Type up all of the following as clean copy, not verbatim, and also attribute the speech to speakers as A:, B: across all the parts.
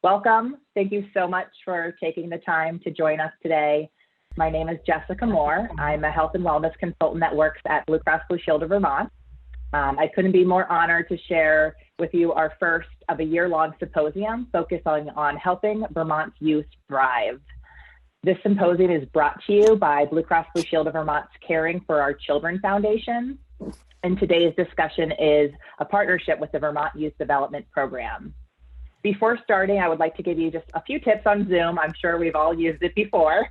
A: Welcome. Thank you so much for taking the time to join us today. My name is Jessica Moore. I'm a health and wellness consultant that works at Blue Cross Blue Shield of Vermont. I couldn't be more honored to share with you our first of a year-long symposium focusing on helping Vermont's youth thrive. This symposium is brought to you by Blue Cross Blue Shield of Vermont's Caring for Our Children Foundation. And today's discussion is a partnership with the Vermont Youth Development Program. Before starting, I would like to give you just a few tips on Zoom. I'm sure we've all used it before,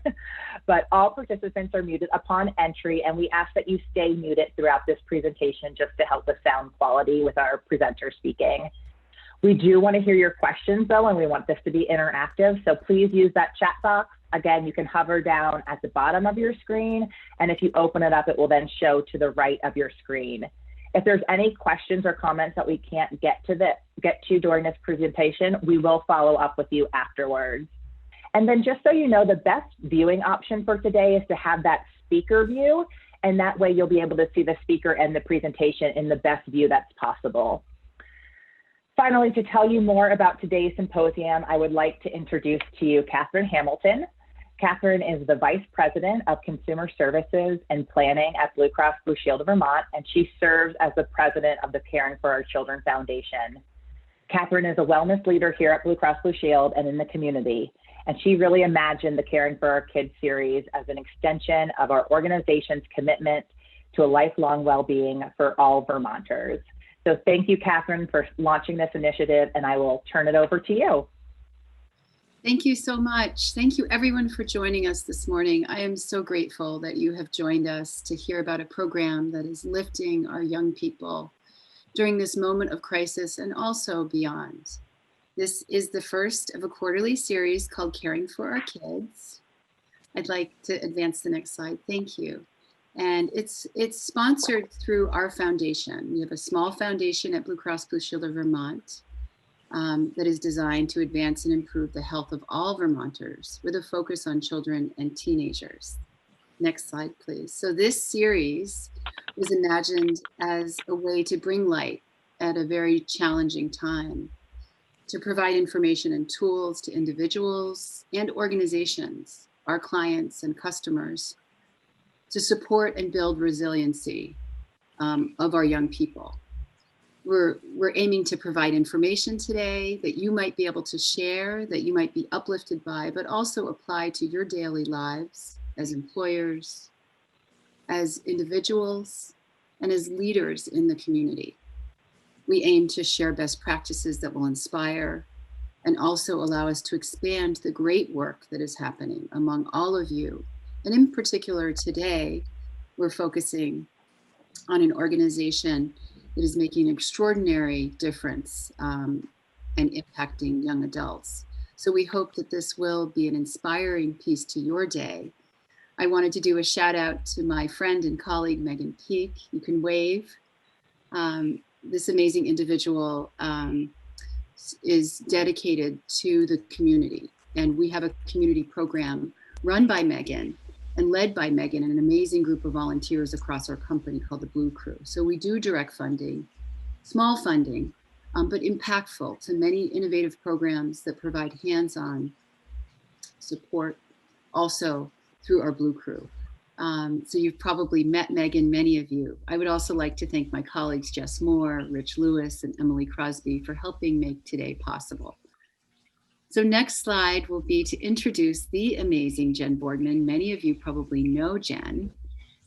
A: but all participants are muted upon entry, and we ask that you stay muted throughout this presentation just to help with sound quality with our presenter speaking. We do want to hear your questions though, and we want this to be interactive, so please use that chat box. Again, you can hover down at the bottom of your screen, and if you open it up, it will then show to the right of your screen. If there's any questions or comments that we can't get to during this presentation, we will follow up with you afterwards. And then just so you know, the best viewing option for today is to have that speaker view, and that way you'll be able to see the speaker and the presentation in the best view that's possible. Finally, to tell you more about today's symposium, I would like to introduce to you Catherine Hamilton. Catherine is the Vice President of Consumer Services and Planning at Blue Cross Blue Shield of Vermont, and she serves as the President of the Caring for Our Children Foundation. Catherine is a wellness leader here at Blue Cross Blue Shield and in the community, and she really imagined the Caring for Our Kids series as an extension of our organization's commitment to a lifelong well-being for all Vermonters. So thank you, Catherine, for launching this initiative, and I will turn it over to you.
B: Thank you so much. Thank you everyone for joining us this morning. I am so grateful that you have joined us to hear about a program that is lifting our young people during this moment of crisis and also beyond. This is the first of a quarterly series called Caring for Our Kids. I'd like to advance the next slide. Thank you. And it's sponsored through our foundation. We have a small foundation at Blue Cross Blue Shield of Vermont that is designed to advance and improve the health of all Vermonters with a focus on children and teenagers. Next slide, please. So this series was imagined as a way to bring light at a very challenging time, to provide information and tools to individuals and organizations, our clients and customers, to support and build resiliency of our young people. We're aiming to provide information today that you might be able to share, that you might be uplifted by, but also apply to your daily lives as employers, as individuals, and as leaders in the community. We aim to share best practices that will inspire and also allow us to expand the great work that is happening among all of you. And in particular today, we're focusing on an organization that is making an extraordinary difference and impacting young adults. So we hope that this will be an inspiring piece to your day. I wanted to do a shout out to my friend and colleague, Megan Peak. You can wave. This amazing individual is dedicated to the community. And we have a community program run by Megan and led by Megan and an amazing group of volunteers across our company called the Blue Crew. So we do direct funding, small funding, but impactful to many innovative programs that provide hands-on support also through our Blue Crew. So you've probably met Megan, many of you. I would also like to thank my colleagues, Jess Moore, Rich Lewis, and Emily Crosby for helping make today possible. So next slide will be to introduce the amazing Jen Boardman. Many of you probably know Jen.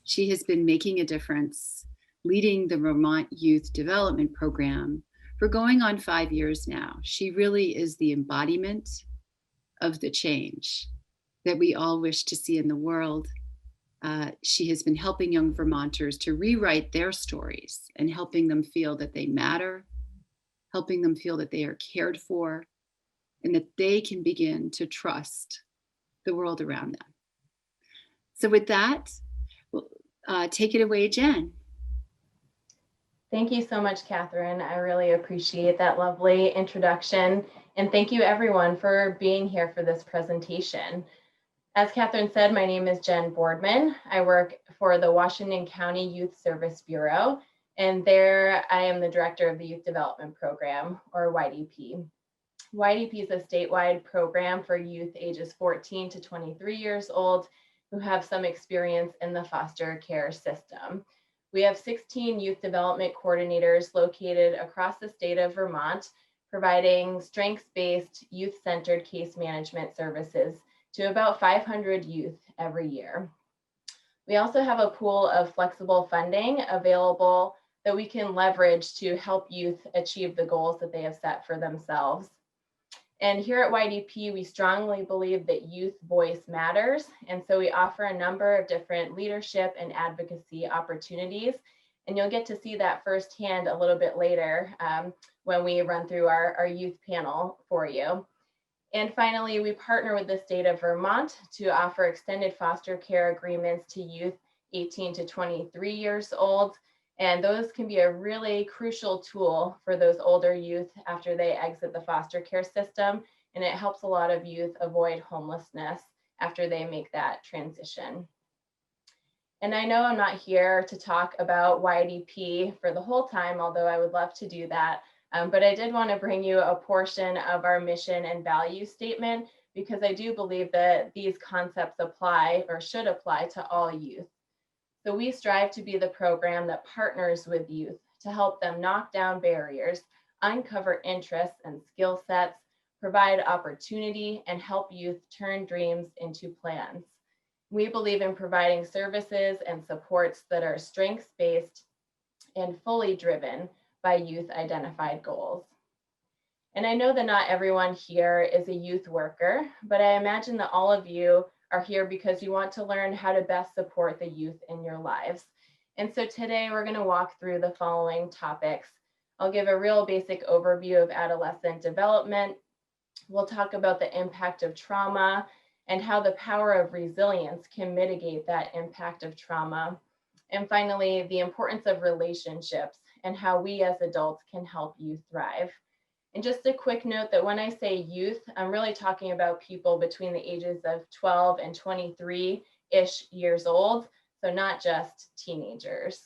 B: She has been making a difference, leading the Vermont Youth Development Program for going on 5 years now. She really is the embodiment of the change that we all wish to see in the world. She has been helping young Vermonters to rewrite their stories and helping them feel that they matter, helping them feel that they are cared for, and that they can begin to trust the world around them. So with that, take it away, Jen.
C: Thank you so much, Catherine. I really appreciate that lovely introduction. And thank you everyone for being here for this presentation. As Catherine said, my name is Jen Boardman. I work for the Washington County Youth Service Bureau, and there I am the director of the Youth Development Program, or YDP. YDP is a statewide program for youth ages 14 to 23 years old who have some experience in the foster care system. We have 16 youth development coordinators located across the state of Vermont, providing strengths-based, youth-centered case management services to about 500 youth every year. We also have a pool of flexible funding available that we can leverage to help youth achieve the goals that they have set for themselves. And here at YDP, we strongly believe that youth voice matters. And so we offer a number of different leadership and advocacy opportunities. And you'll get to see that firsthand a little bit later when we run through our youth panel for you. And finally, we partner with the state of Vermont to offer extended foster care agreements to youth 18 to 23 years old. And those can be a really crucial tool for those older youth after they exit the foster care system. And it helps a lot of youth avoid homelessness after they make that transition. And I know I'm not here to talk about YDP for the whole time, although I would love to do that. But I did want to bring you a portion of our mission and value statement, because I do believe that these concepts apply or should apply to all youth. So we strive to be the program that partners with youth to help them knock down barriers, uncover interests and skill sets, provide opportunity, and help youth turn dreams into plans. We believe in providing services and supports that are strengths-based and fully driven by youth identified goals. And I know that not everyone here is a youth worker, but I imagine that all of you are here because you want to learn how to best support the youth in your lives. And so today we're going to walk through the following topics. I'll give a real basic overview of adolescent development. We'll talk about the impact of trauma and how the power of resilience can mitigate that impact of trauma. And finally, the importance of relationships and how we as adults can help you thrive. And just a quick note that when I say youth, I'm really talking about people between the ages of 12 and 23-ish years old, so not just teenagers.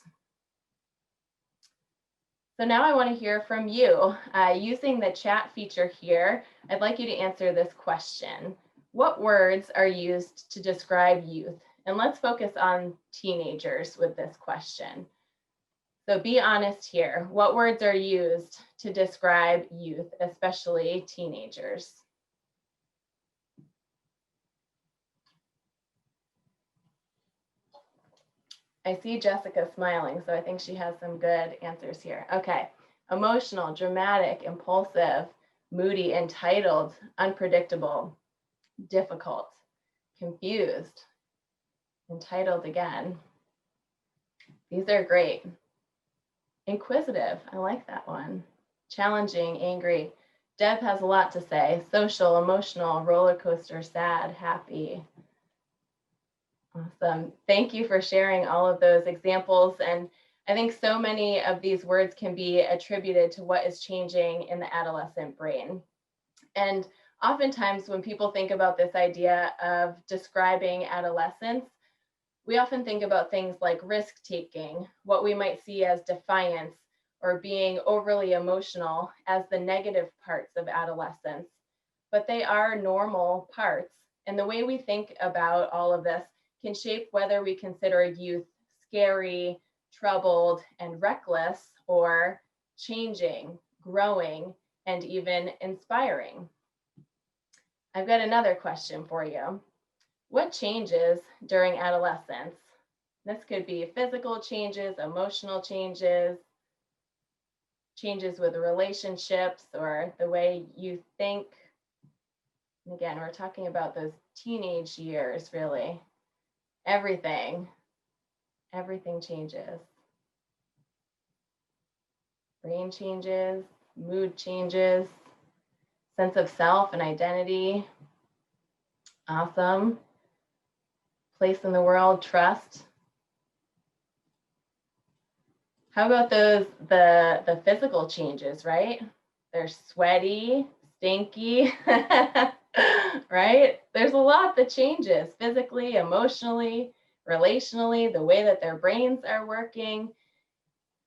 C: So now I want to hear from you. Using the chat feature here, I'd like you to answer this question. What words are used to describe youth? And let's focus on teenagers with this question. So be honest here. What words are used to describe youth, especially teenagers? I see Jessica smiling, so I think she has some good answers here. Okay, emotional, dramatic, impulsive, moody, entitled, unpredictable, difficult, confused, entitled again. These are great. Inquisitive, I like that one. Challenging, angry. Deb has a lot to say. Social, emotional, roller coaster, sad, happy. Awesome. Thank you for sharing all of those examples. And I think so many of these words can be attributed to what is changing in the adolescent brain. And oftentimes when people think about this idea of describing adolescence, we often think about things like risk-taking, what we might see as defiance, or being overly emotional as the negative parts of adolescence. But they are normal parts. And the way we think about all of this can shape whether we consider youth scary, troubled, and reckless, or changing, growing, and even inspiring. I've got another question for you. What changes during adolescence? This could be physical changes, emotional changes, changes with relationships, or the way you think. And again, we're talking about those teenage years, really. Everything changes. Brain changes, mood changes, sense of self and identity. Awesome. Place in the world, trust. How about the physical changes, right? They're sweaty, stinky, right? There's a lot that changes physically, emotionally, relationally, the way that their brains are working.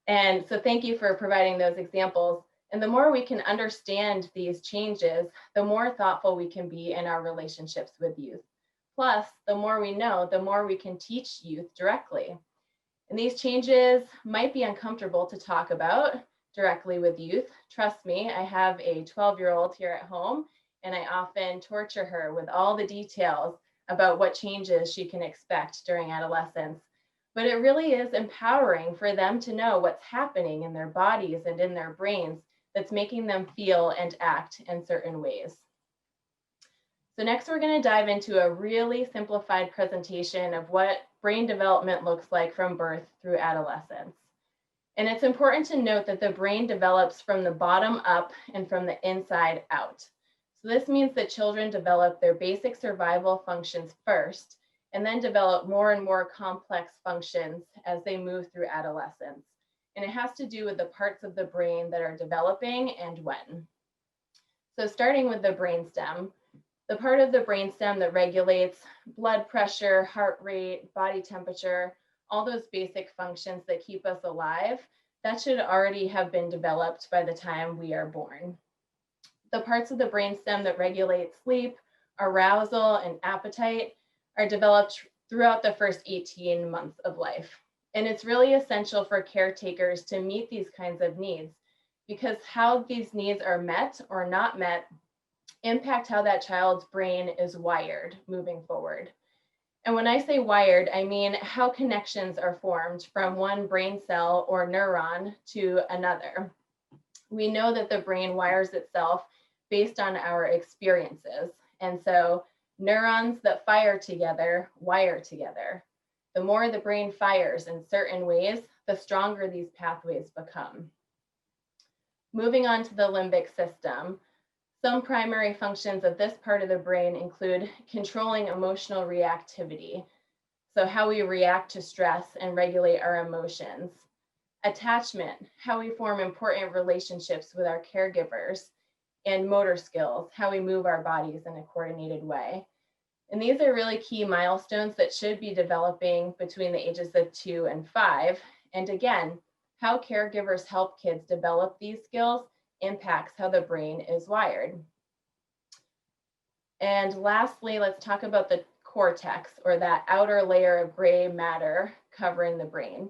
C: And so thank you for providing those examples. And the more we can understand these changes, the more thoughtful we can be in our relationships with youth. Plus, the more we know, the more we can teach youth directly. And these changes might be uncomfortable to talk about directly with youth. Trust me, I have a 12-year-old here at home, and I often torture her with all the details about what changes she can expect during adolescence. But it really is empowering for them to know what's happening in their bodies and in their brains that's making them feel and act in certain ways. So next we're going to dive into a really simplified presentation of what brain development looks like from birth through adolescence. And it's important to note that the brain develops from the bottom up and from the inside out. So this means that children develop their basic survival functions first, and then develop more and more complex functions as they move through adolescence. And it has to do with the parts of the brain that are developing and when. So starting with the brainstem, the part of the brainstem that regulates blood pressure, heart rate, body temperature, all those basic functions that keep us alive, that should already have been developed by the time we are born. The parts of the brainstem that regulate sleep, arousal, and appetite are developed throughout the first 18 months of life. And it's really essential for caretakers to meet these kinds of needs, because how these needs are met or not met impact how that child's brain is wired moving forward. And when I say wired, I mean how connections are formed from one brain cell or neuron to another. We know that the brain wires itself based on our experiences. And so neurons that fire together wire together. The more the brain fires in certain ways, the stronger these pathways become. Moving on to the limbic system, some primary functions of this part of the brain include controlling emotional reactivity, so how we react to stress and regulate our emotions. Attachment, how we form important relationships with our caregivers. And motor skills, how we move our bodies in a coordinated way. And these are really key milestones that should be developing between the ages of 2 and 5. And again, how caregivers help kids develop these skills impacts how the brain is wired. And lastly, let's talk about the cortex, or that outer layer of gray matter covering the brain.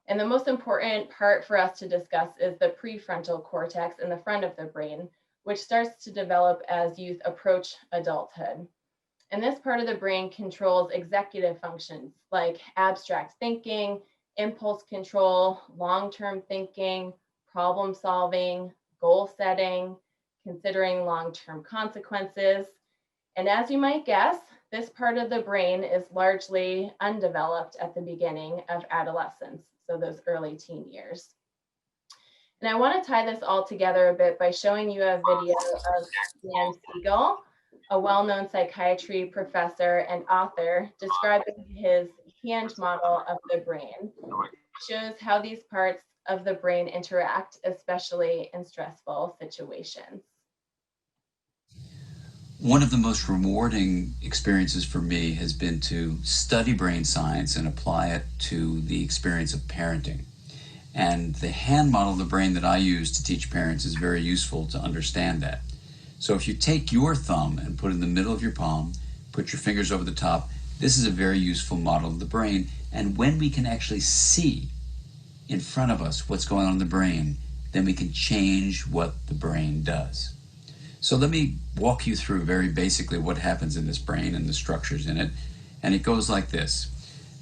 C: And the most important part for us to discuss is the prefrontal cortex in the front of the brain, which starts to develop as youth approach adulthood. And this part of the brain controls executive functions like abstract thinking, impulse control, long-term thinking, problem solving, goal setting, considering long-term consequences. And as you might guess, this part of the brain is largely undeveloped at the beginning of adolescence, so those early teen years. And I want to tie this all together a bit by showing you a video of Dan Siegel, a well-known psychiatry professor and author, describing his hand model of the brain. It shows how these parts of the brain interact, especially in stressful situations.
D: One of the most rewarding experiences for me has been to study brain science and apply it to the experience of parenting. And the hand model of the brain that I use to teach parents is very useful to understand that. So if you take your thumb and put it in the middle of your palm, put your fingers over the top, this is a very useful model of the brain. And when we can actually see in front of us what's going on in the brain, then we can change what the brain does. So let me walk you through very basically what happens in this brain and the structures in it. And it goes like this.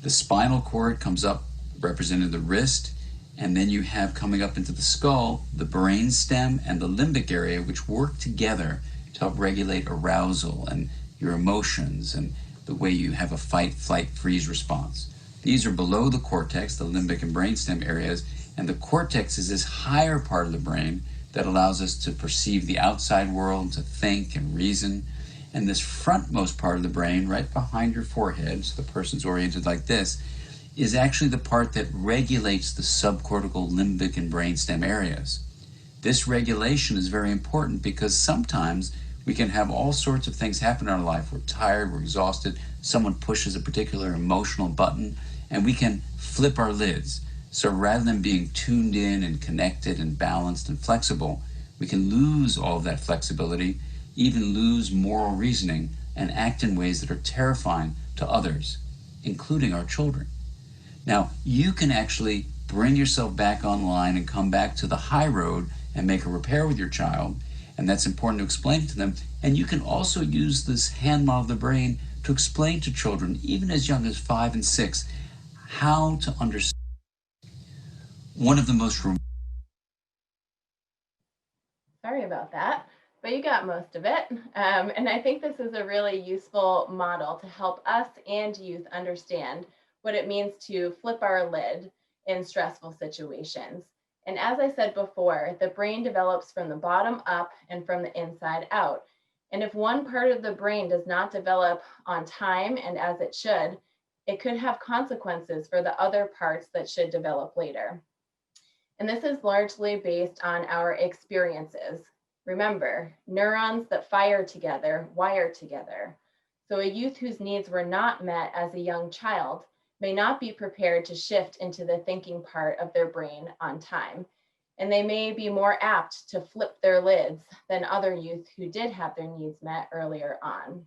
D: The spinal cord comes up, representing the wrist, and then you have coming up into the skull, the brain stem and the limbic area, which work together to help regulate arousal and your emotions and the way you have a fight, flight, freeze response. These are below the cortex, the limbic and brainstem areas, and the cortex is this higher part of the brain that allows us to perceive the outside world, to think and reason. And this frontmost part of the brain, right behind your forehead, so the person's oriented like this, is actually the part that regulates the subcortical, limbic, and brainstem areas. This regulation is very important because sometimes we can have all sorts of things happen in our life. We're tired, we're exhausted, someone pushes a particular emotional button, and we can flip our lids. So rather than being tuned in and connected and balanced and flexible, we can lose all of that flexibility, even lose moral reasoning, and act in ways that are terrifying to others, including our children. Now, you can actually bring yourself back online and come back to the high road and make a repair with your child, and that's important to explain it to them. And you can also use this hand model of the brain to explain to children, even as young as 5 and 6, how to understand. One of the most
C: Sorry about that, but you got most of it. And I think this is a really useful model to help us and youth understand what it means to flip our lid in stressful situations. And as I said before, the brain develops from the bottom up and from the inside out. And if one part of the brain does not develop on time and as it should, it could have consequences for the other parts that should develop later. And this is largely based on our experiences. Remember, neurons that fire together wire together. So a youth whose needs were not met as a young child may not be prepared to shift into the thinking part of their brain on time. And they may be more apt to flip their lids than other youth who did have their needs met earlier on.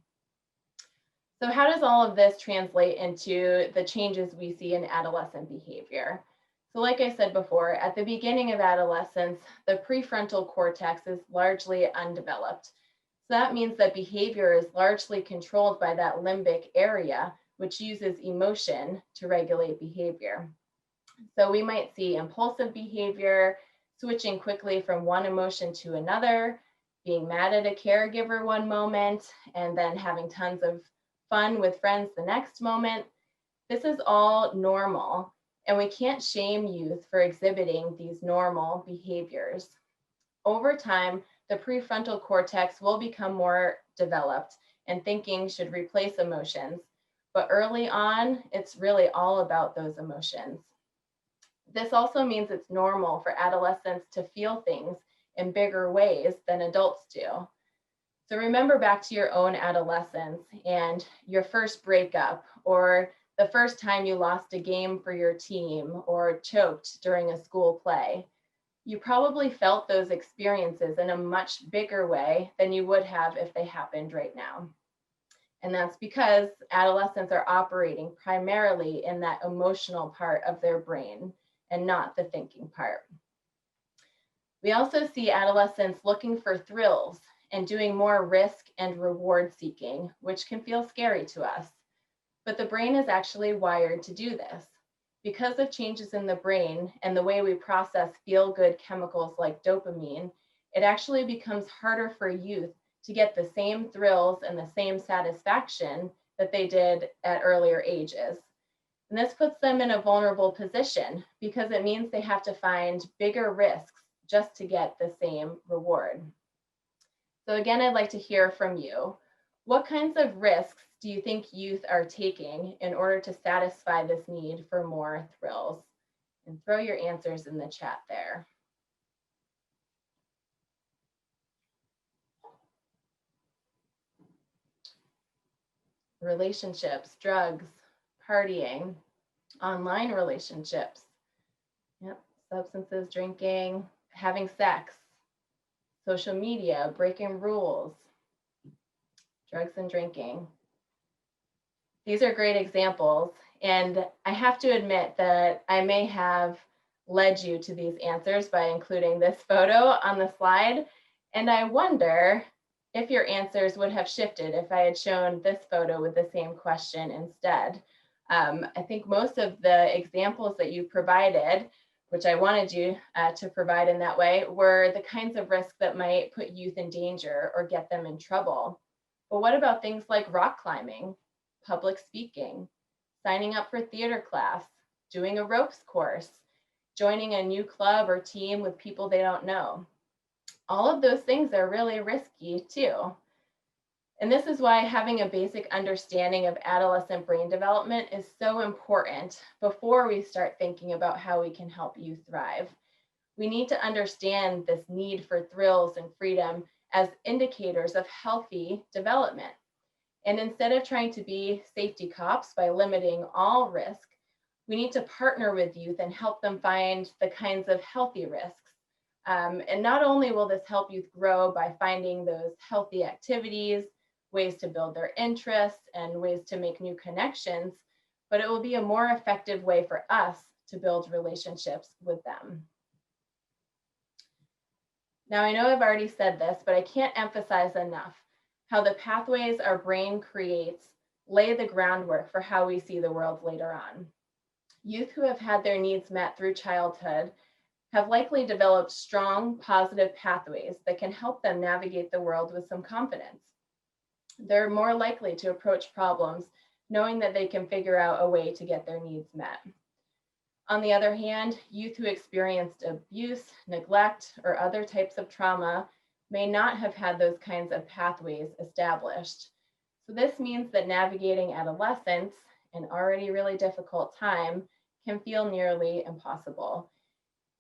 C: So how does all of this translate into the changes we see in adolescent behavior? So like I said before, at the beginning of adolescence, the prefrontal cortex is largely undeveloped. So that means that behavior is largely controlled by that limbic area, which uses emotion to regulate behavior. So we might see impulsive behavior, switching quickly from one emotion to another, being mad at a caregiver one moment, and then having tons of fun with friends the next moment. This is all normal. And we can't shame youth for exhibiting these normal behaviors. Over time, the prefrontal cortex will become more developed and thinking should replace emotions. But early on, it's really all about those emotions. This also means it's normal for adolescents to feel things in bigger ways than adults do. So remember back to your own adolescence and your first breakup, or the first time you lost a game for your team or choked during a school play. You probably felt those experiences in a much bigger way than you would have if they happened right now. And that's because adolescents are operating primarily in that emotional part of their brain and not the thinking part. We also see adolescents looking for thrills and doing more risk and reward seeking, which can feel scary to us. But the brain is actually wired to do this. Because of changes in the brain and the way we process feel-good chemicals like dopamine, it actually becomes harder for youth to get the same thrills and the same satisfaction that they did at earlier ages. And this puts them in a vulnerable position because it means they have to find bigger risks just to get the same reward. So again, I'd like to hear from you. What kinds of risks do you think youth are taking in order to satisfy this need for more thrills? And throw your answers in the chat there. Relationships, drugs, partying, online relationships, yep, substances, drinking, having sex, social media, breaking rules, drugs and drinking. These are great examples, and I have to admit that I may have led you to these answers by including this photo on the slide, and I wonder if your answers would have shifted if I had shown this photo with the same question instead. I think most of the examples that you provided, which I wanted you to provide in that way, were the kinds of risks that might put youth in danger or get them in trouble. But what about things like rock climbing, public speaking, signing up for theater class, doing a ropes course, joining a new club or team with people they don't know? All of those things are really risky too. And this is why having a basic understanding of adolescent brain development is so important before we start thinking about how we can help you thrive. We need to understand this need for thrills and freedom as indicators of healthy development. And instead of trying to be safety cops by limiting all risk, we need to partner with youth and help them find the kinds of healthy risks. And not only will this help youth grow by finding those healthy activities, ways to build their interests, and ways to make new connections, but it will be a more effective way for us to build relationships with them. Now, I know I've already said this, but I can't emphasize enough how the pathways our brain creates lay the groundwork for how we see the world later on. Youth who have had their needs met through childhood have likely developed strong, positive pathways that can help them navigate the world with some confidence. They're more likely to approach problems knowing that they can figure out a way to get their needs met. On the other hand, youth who experienced abuse, neglect, or other types of trauma may not have had those kinds of pathways established. So this means that navigating adolescence, an already really difficult time, can feel nearly impossible.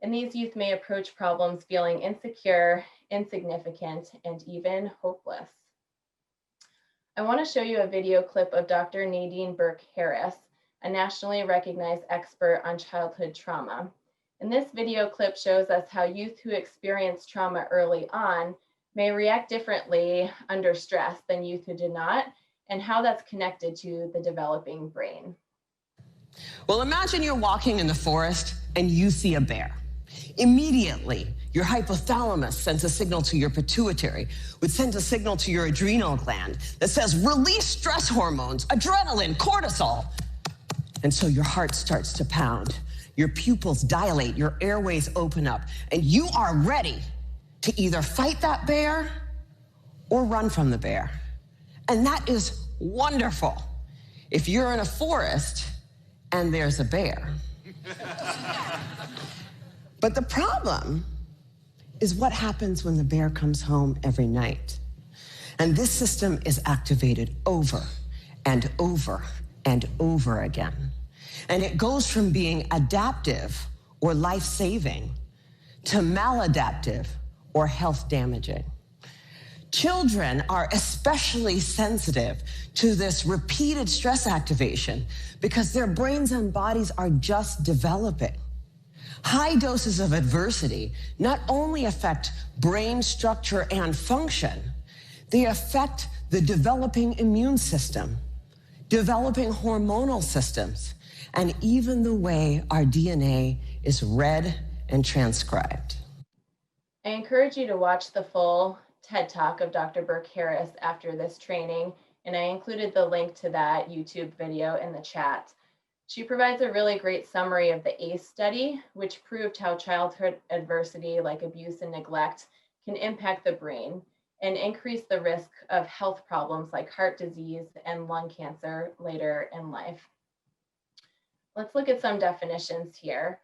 C: And these youth may approach problems feeling insecure, insignificant, and even hopeless. I want to show you a video clip of Dr. Nadine Burke-Harris, a nationally recognized expert on childhood trauma. And this video clip shows us how youth who experience trauma early on may react differently under stress than youth who did not, and how that's connected to the developing brain.
E: Well, imagine you're walking in the forest and you see a bear. Immediately, your hypothalamus sends a signal to your pituitary, which sends a signal to your adrenal gland that says, release stress hormones, adrenaline, cortisol. And so your heart starts to pound, your pupils dilate, your airways open up, and you are ready to either fight that bear or run from the bear. And that is wonderful if you're in a forest and there's a bear. But the problem is what happens when the bear comes home every night. And this system is activated over and over and over again. And it goes from being adaptive or life-saving to maladaptive or health-damaging. Children are especially sensitive to this repeated stress activation because their brains and bodies are just developing. High doses of adversity not only affect brain structure and function, they affect the developing immune system, developing hormonal systems, and even the way our DNA is read and transcribed.
C: I encourage you to watch the full TED Talk of Dr. Burke-Harris after this training, and I included the link to that YouTube video in the chat. She provides a really great summary of the ACE study, which proved how childhood adversity like abuse and neglect can impact the brain and increase the risk of health problems like heart disease and lung cancer later in life. Let's look at some definitions here.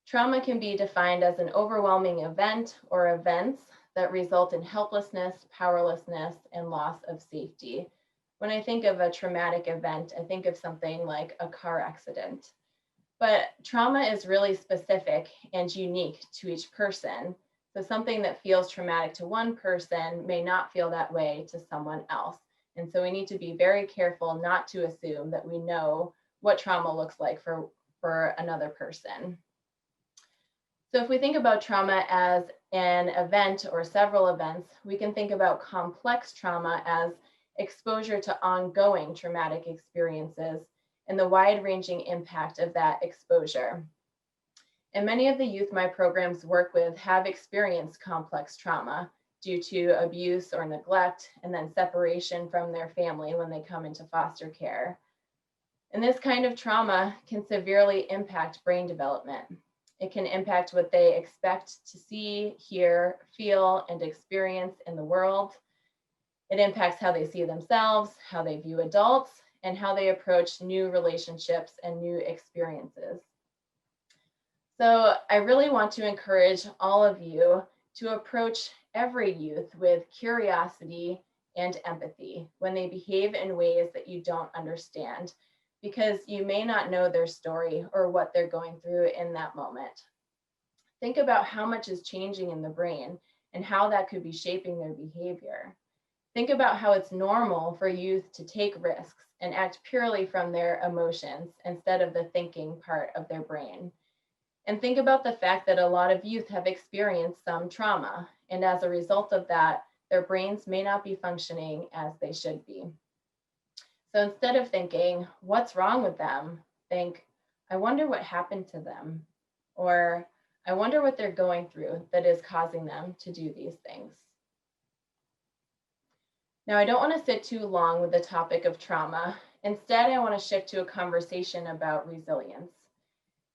C: Trauma can be defined as an overwhelming event or events that result in helplessness, powerlessness, and loss of safety. When I think of a traumatic event, I think of something like a car accident. But trauma is really specific and unique to each person. So something that feels traumatic to one person may not feel that way to someone else. And so we need to be very careful not to assume that we know what trauma looks like for another person. So if we think about trauma as an event or several events, we can think about complex trauma as exposure to ongoing traumatic experiences and the wide-ranging impact of that exposure. And many of the youth my programs work with have experienced complex trauma due to abuse or neglect, and then separation from their family when they come into foster care. And this kind of trauma can severely impact brain development. It can impact what they expect to see, hear, feel, and experience in the world. It impacts how they see themselves, how they view adults, and how they approach new relationships and new experiences. So I really want to encourage all of you to approach every youth with curiosity and empathy when they behave in ways that you don't understand, because you may not know their story or what they're going through in that moment. Think about how much is changing in the brain and how that could be shaping their behavior. Think about how it's normal for youth to take risks and act purely from their emotions instead of the thinking part of their brain. And think about the fact that a lot of youth have experienced some trauma, and as a result of that, their brains may not be functioning as they should be. So instead of thinking, what's wrong with them? Think, I wonder what happened to them. Or I wonder what they're going through that is causing them to do these things. Now, I don't want to sit too long with the topic of trauma. Instead, I want to shift to a conversation about resilience.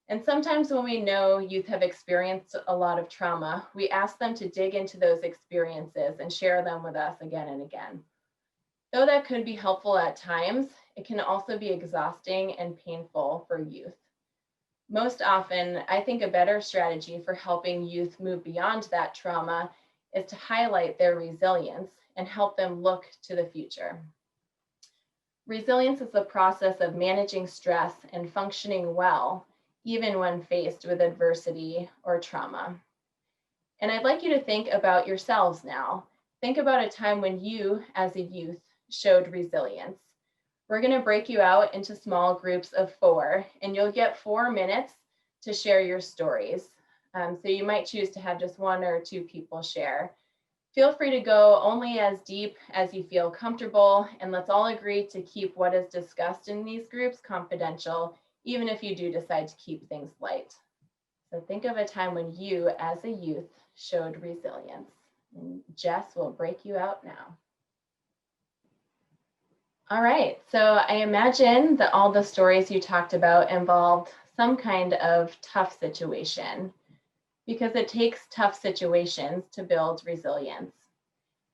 C: And sometimes when we know youth have experienced a lot of trauma, we ask them to dig into those experiences and share them with us again and again. Though that could be helpful at times, it can also be exhausting and painful for youth. Most often, I think a better strategy for helping youth move beyond that trauma is to highlight their resilience and help them look to the future. Resilience is the process of managing stress and functioning well, even when faced with adversity or trauma. And I'd like you to think about yourselves now. Think about a time when you, as a youth, showed resilience. We're going to break you out into small groups of 4, and you'll get 4 minutes to share your stories. So you might choose to have just 1 or 2 people share. Feel free to go only as deep as you feel comfortable, and let's all agree to keep what is discussed in these groups confidential, even if you do decide to keep things light. So think of a time when you, as a youth, showed resilience. And Jess will break you out now. All right, so I imagine that all the stories you talked about involved some kind of tough situation, because it takes tough situations to build resilience.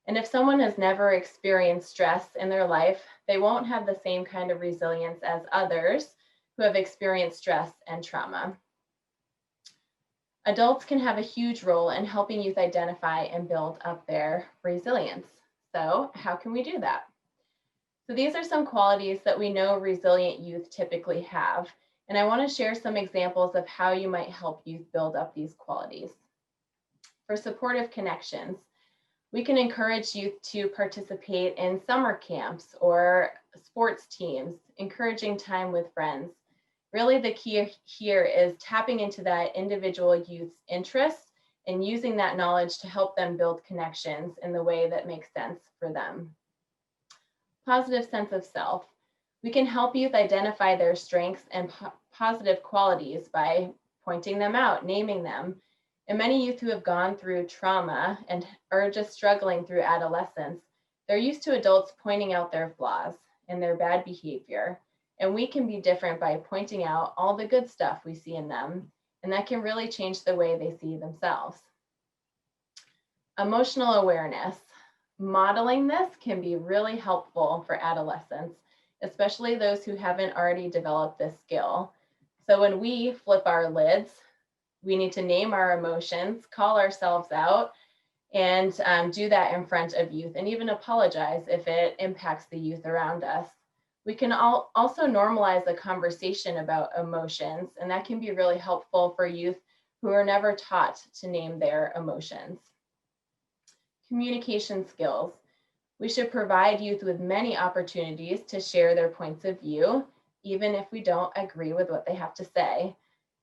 C: And if someone has never experienced stress in their life, they won't have the same kind of resilience as others who have experienced stress and trauma. Adults can have a huge role in helping youth identify and build up their resilience. So how can we do that? So these are some qualities that we know resilient youth typically have, and I want to share some examples of how you might help youth build up these qualities. For supportive connections, we can encourage youth to participate in summer camps or sports teams, encouraging time with friends. Really, the key here is tapping into that individual youth's interests and using that knowledge to help them build connections in the way that makes sense for them. Positive sense of self. We can help youth identify their strengths and positive qualities by pointing them out, naming them. And many youth who have gone through trauma and are just struggling through adolescence, they're used to adults pointing out their flaws and their bad behavior. And we can be different by pointing out all the good stuff we see in them. And that can really change the way they see themselves. Emotional awareness. Modeling this can be really helpful for adolescents, especially those who haven't already developed this skill. So when we flip our lids, we need to name our emotions, call ourselves out, and do that in front of youth, and even apologize if it impacts the youth around us. We can also normalize a conversation about emotions, and that can be really helpful for youth who are never taught to name their emotions. Communication skills. We should provide youth with many opportunities to share their points of view, even if we don't agree with what they have to say.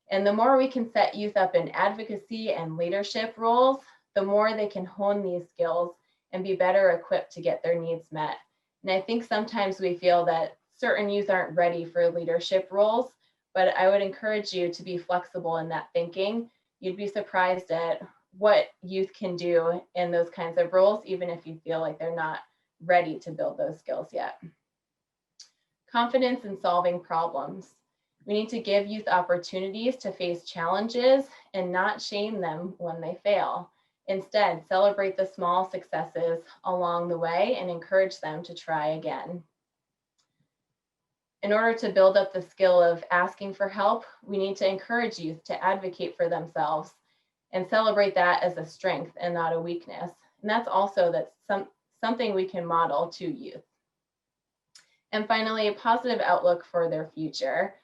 C: And the more we can set youth up in advocacy and leadership roles, the more they can hone these skills and be better equipped to get their needs met. And I think sometimes we feel that certain youth aren't ready for leadership roles, but I would encourage you to be flexible in that thinking. You'd be surprised at what youth can do in those kinds of roles, even if you feel like they're not ready to build those skills yet. Confidence in solving problems. We need to give youth opportunities to face challenges and not shame them when they fail. Instead, celebrate the small successes along the way and encourage them to try again. In order to build up the skill of asking for help, we need to encourage youth to advocate for themselves and celebrate that as a strength and not a weakness. And that's also something we can model to youth. And finally, a positive outlook for their future.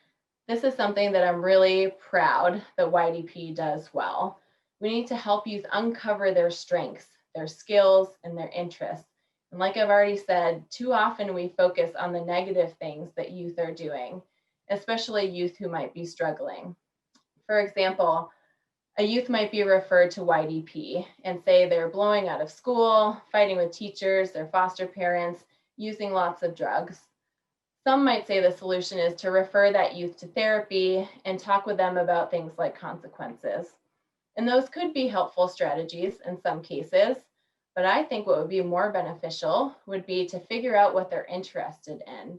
C: This is something that I'm really proud that YDP does well. We need to help youth uncover their strengths, their skills, and their interests. And like I've already said, too often we focus on the negative things that youth are doing, especially youth who might be struggling. For example, a youth might be referred to YDP and say they're blowing out of school, fighting with teachers, their foster parents, using lots of drugs. Some might say the solution is to refer that youth to therapy and talk with them about things like consequences. And those could be helpful strategies in some cases, but I think what would be more beneficial would be to figure out what they're interested in,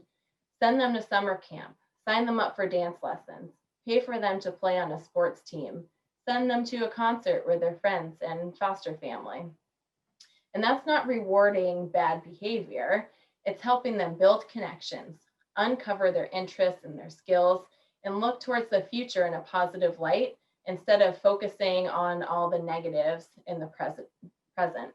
C: send them to summer camp, sign them up for dance lessons, pay for them to play on a sports team, send them to a concert with their friends and foster family. And that's not rewarding bad behavior. It's helping them build connections, uncover their interests and their skills, and look towards the future in a positive light instead of focusing on all the negatives in the present.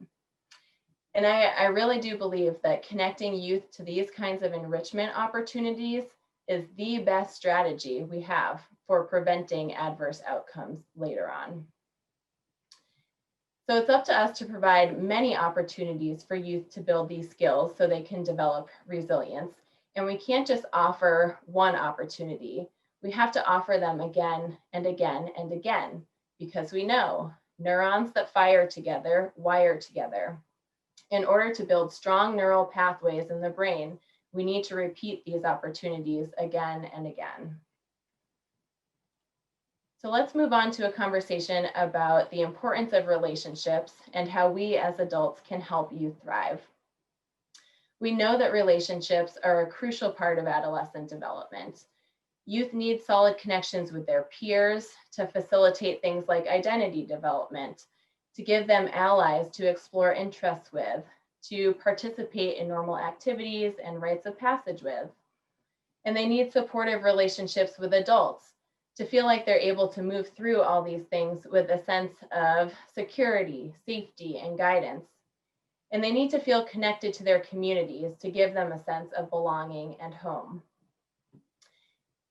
C: And I really do believe that connecting youth to these kinds of enrichment opportunities is the best strategy we have for preventing adverse outcomes later on. So it's up to us to provide many opportunities for youth to build these skills so they can develop resilience. And we can't just offer one opportunity. We have to offer them again and again and again, because we know neurons that fire together wire together. In order to build strong neural pathways in the brain, we need to repeat these opportunities again and again. So let's move on to a conversation about the importance of relationships and how we as adults can help youth thrive. We know that relationships are a crucial part of adolescent development. Youth need solid connections with their peers to facilitate things like identity development, to give them allies to explore interests with, to participate in normal activities and rites of passage with. And they need supportive relationships with adults to feel like they're able to move through all these things with a sense of security, safety, and guidance. And they need to feel connected to their communities to give them a sense of belonging and home.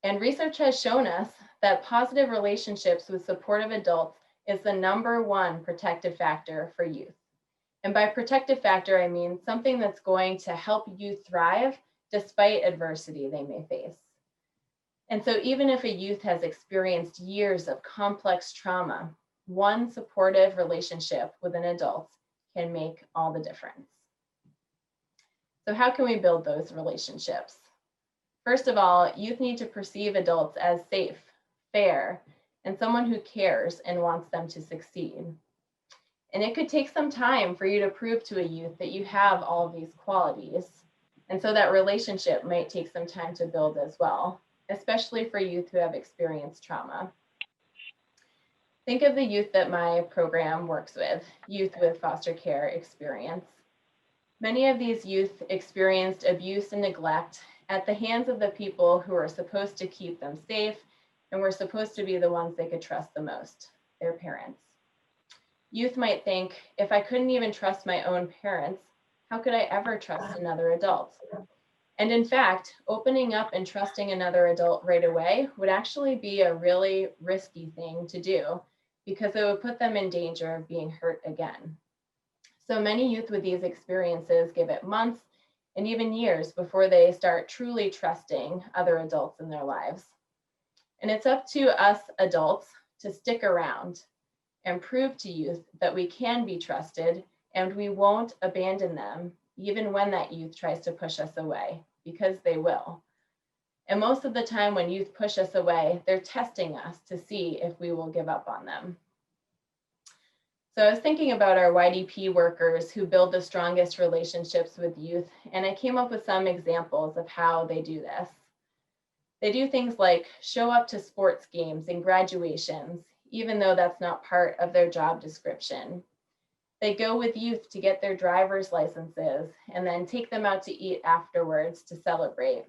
C: And research has shown us that positive relationships with supportive adults is the #1 protective factor for youth. And by protective factor, I mean something that's going to help youth thrive despite adversity they may face. And so even if a youth has experienced years of complex trauma, one supportive relationship with an adult can make all the difference. So how can we build those relationships? First of all, youth need to perceive adults as safe, fair, and someone who cares and wants them to succeed. And it could take some time for you to prove to a youth that you have all of these qualities. And so that relationship might take some time to build as well, especially for youth who have experienced trauma. Think of the youth that my program works with, youth with foster care experience. Many of these youth experienced abuse and neglect at the hands of the people who are supposed to keep them safe and were supposed to be the ones they could trust the most, their parents. Youth might think, if I couldn't even trust my own parents, how could I ever trust another adult? And in fact, opening up and trusting another adult right away would actually be a really risky thing to do because it would put them in danger of being hurt again. So many youth with these experiences give it months and even years before they start truly trusting other adults in their lives. And it's up to us adults to stick around and prove to youth that we can be trusted and we won't abandon them even when that youth tries to push us away, because they will. And most of the time when youth push us away, they're testing us to see if we will give up on them. So I was thinking about our YDP workers who build the strongest relationships with youth, and I came up with some examples of how they do this. They do things like show up to sports games and graduations, even though that's not part of their job description. They go with youth to get their driver's licenses and then take them out to eat afterwards to celebrate.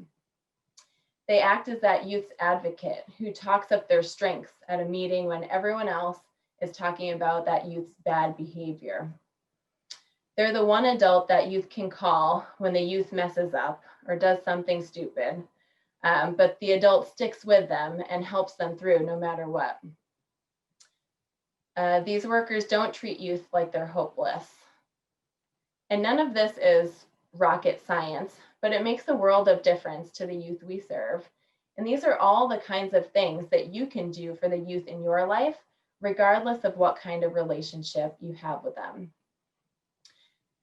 C: They act as that youth's advocate who talks up their strengths at a meeting when everyone else is talking about that youth's bad behavior. They're the one adult that youth can call when the youth messes up or does something stupid, but the adult sticks with them and helps them through no matter what. These workers don't treat youth like they're hopeless. And none of this is rocket science, but it makes a world of difference to the youth we serve. And these are all the kinds of things that you can do for the youth in your life, regardless of what kind of relationship you have with them.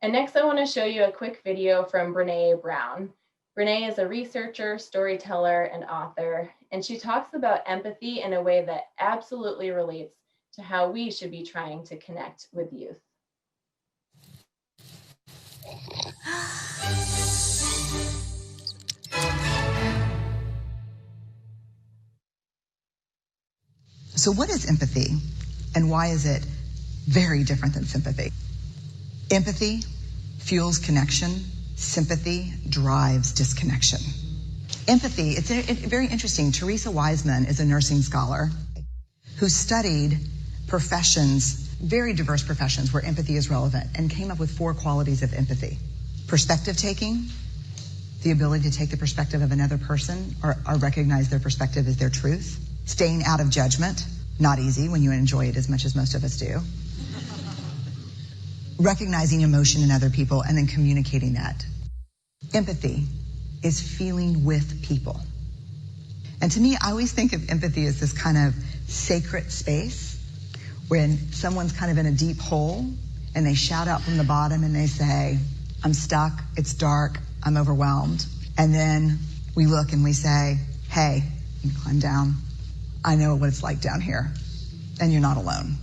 C: And next, I want to show you a quick video from Brene Brown. Brene is a researcher, storyteller, and author, and she talks about empathy in a way that absolutely relates to how we should be trying to connect with youth.
F: So what is empathy, and why is it very different than sympathy? Empathy fuels connection. Sympathy drives disconnection. Empathy, it's very interesting. Teresa Wiseman is a nursing scholar who studied professions, very diverse professions where empathy is relevant, and came up with 4 qualities of empathy. Perspective taking, the ability to take the perspective of another person or recognize their perspective as their truth. Staying out of judgment, not easy when you enjoy it as much as most of us do. Recognizing emotion in other people and then communicating that. Empathy is feeling with people. And to me, I always think of empathy as this kind of sacred space when someone's kind of in a deep hole and they shout out from the bottom and they say, I'm stuck, it's dark, I'm overwhelmed. And then we look and we say, hey, you can climb down. I know what it's like down here, and you're not alone.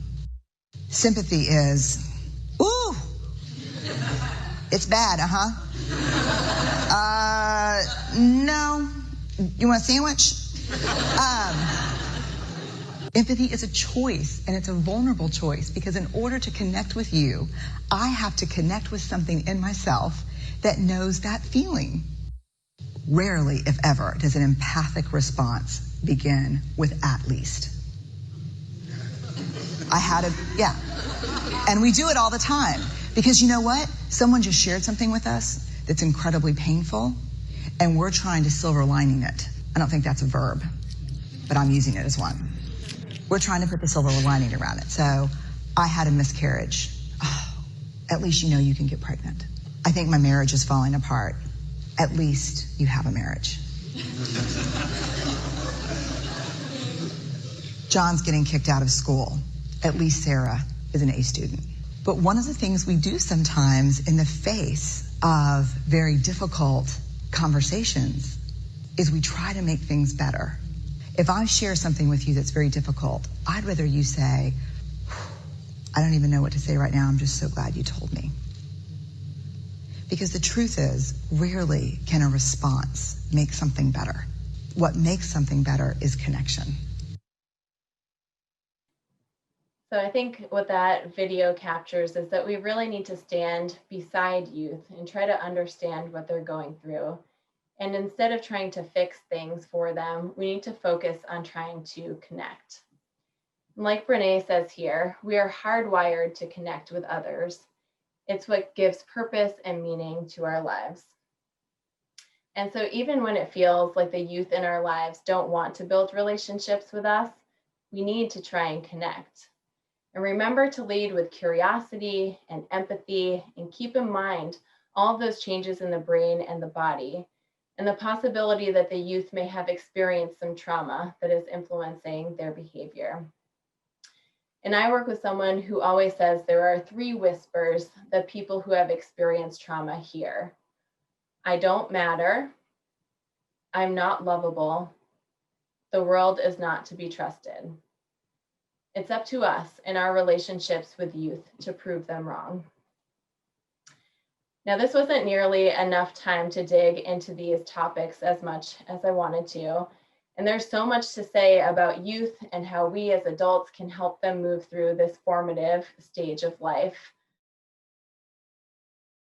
F: Sympathy is, ooh, it's bad, no, you want a sandwich? Empathy is a choice, and it's a vulnerable choice, because in order to connect with you, I have to connect with something in myself that knows that feeling. Rarely, if ever, does an empathic response begin with at least. Yeah. And we do it all the time. Because you know what? Someone just shared something with us that's incredibly painful, and we're trying to silver lining it. I don't think that's a verb, but I'm using it as one. We're trying to put the silver lining around it. So, I had a miscarriage. Oh, at least you know you can get pregnant. I think my marriage is falling apart. At least you have a marriage. John's getting kicked out of school. At least Sarah is an A student. But one of the things we do sometimes in the face of very difficult conversations is we try to make things better. If I share something with you that's very difficult, I'd rather you say, I don't even know what to say right now, I'm just so glad you told me. Because the truth is, rarely can a response make something better. What makes something better is connection.
C: So I think what that video captures is that we really need to stand beside youth and try to understand what they're going through. And instead of trying to fix things for them, we need to focus on trying to connect. And like Brene says here, we are hardwired to connect with others. It's what gives purpose and meaning to our lives. And so even when it feels like the youth in our lives don't want to build relationships with us, we need to try and connect. And remember to lead with curiosity and empathy, and keep in mind all of those changes in the brain and the body, and the possibility that the youth may have experienced some trauma that is influencing their behavior. And I work with someone who always says there are 3 whispers that people who have experienced trauma hear. I don't matter. I'm not lovable. The world is not to be trusted. It's up to us in our relationships with youth to prove them wrong. Now, this wasn't nearly enough time to dig into these topics as much as I wanted to. And there's so much to say about youth and how we as adults can help them move through this formative stage of life.